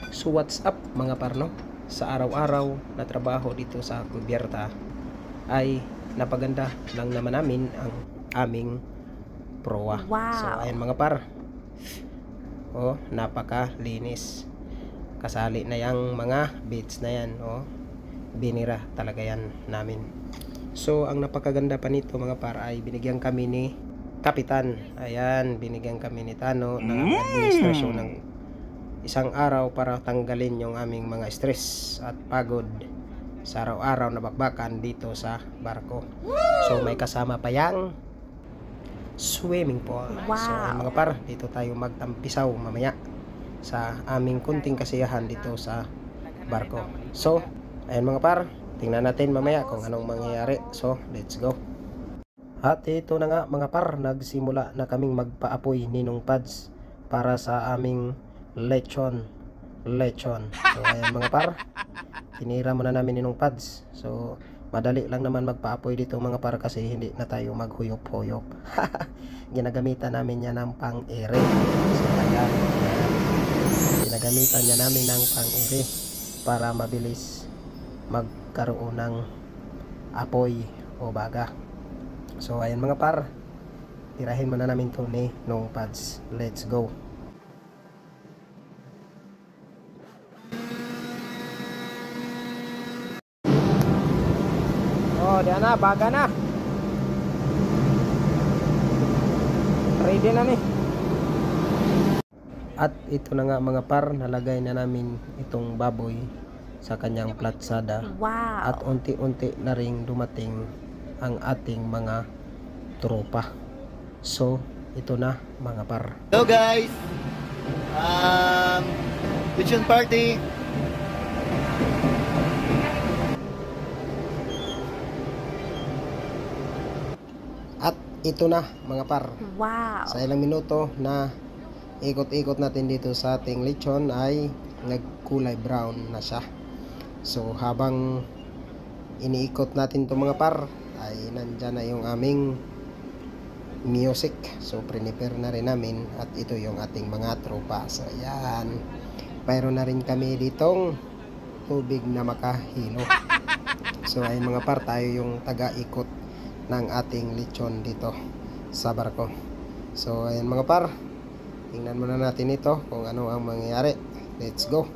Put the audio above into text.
So what's up mga par, no? Sa araw-araw na trabaho dito sa Cubierta ay napaganda lang naman namin ang aming proa. So ayan mga par, oh, napakalinis. Kasali na yung mga bits na yan, oh, binira talaga yan namin. So ang napakaganda pa nito mga par ay binigyan kami ni Kapitan. Ayan, binigyan kami ni Tano ng administrasyon ng isang araw para tanggalin yung aming mga stress at pagod sa araw-araw na bakbakan dito sa barko. So may kasama pa yang swimming pool. So ayun mga par, dito tayo magtampisaw mamaya sa aming kunting kasiyahan dito sa barko. So ayun mga par, tingnan natin mamaya kung anong mangyayari. So let's go. At ito na nga mga par, nagsimula na kaming magpaapoy ninong pads para sa aming lechon. So ayan mga par, tinira muna namin ninong pads. So madali lang naman magpaapoy dito mga par kasi hindi na tayo maghuyop-huyop. Ginagamitan namin yan ng pang-ere. So ayan, ginagamitan niya namin ng pang-ere para mabilis magkaroon ng apoy o baga. So ayan mga par, tirahin muna namin to ni nung pads. Let's go. Oh, diyan na, baga na. Ready na ni. At ito na nga mga par, nalagay na namin itong baboy sa kanyang platsada. At unti-unti na ring dumating ang ating mga tropa. So ito na mga par. Hello guys, kitchen party. At ito na mga par. Sa ilang minuto na ikot-ikot natin dito sa ating lechon ay nagkulay brown na siya. So habang iniikot natin to mga par ay nandyan na yung aming music. So prepare na rin namin at ito yung ating mga tropa. So ayan, mayroon na rin kami ditong tubig na makahilo. So ayun mga par, tayo yung taga-ikot ng ating lechon dito sa barko. So ayan mga par, tingnan muna natin ito kung ano ang mangyayari. Let's go.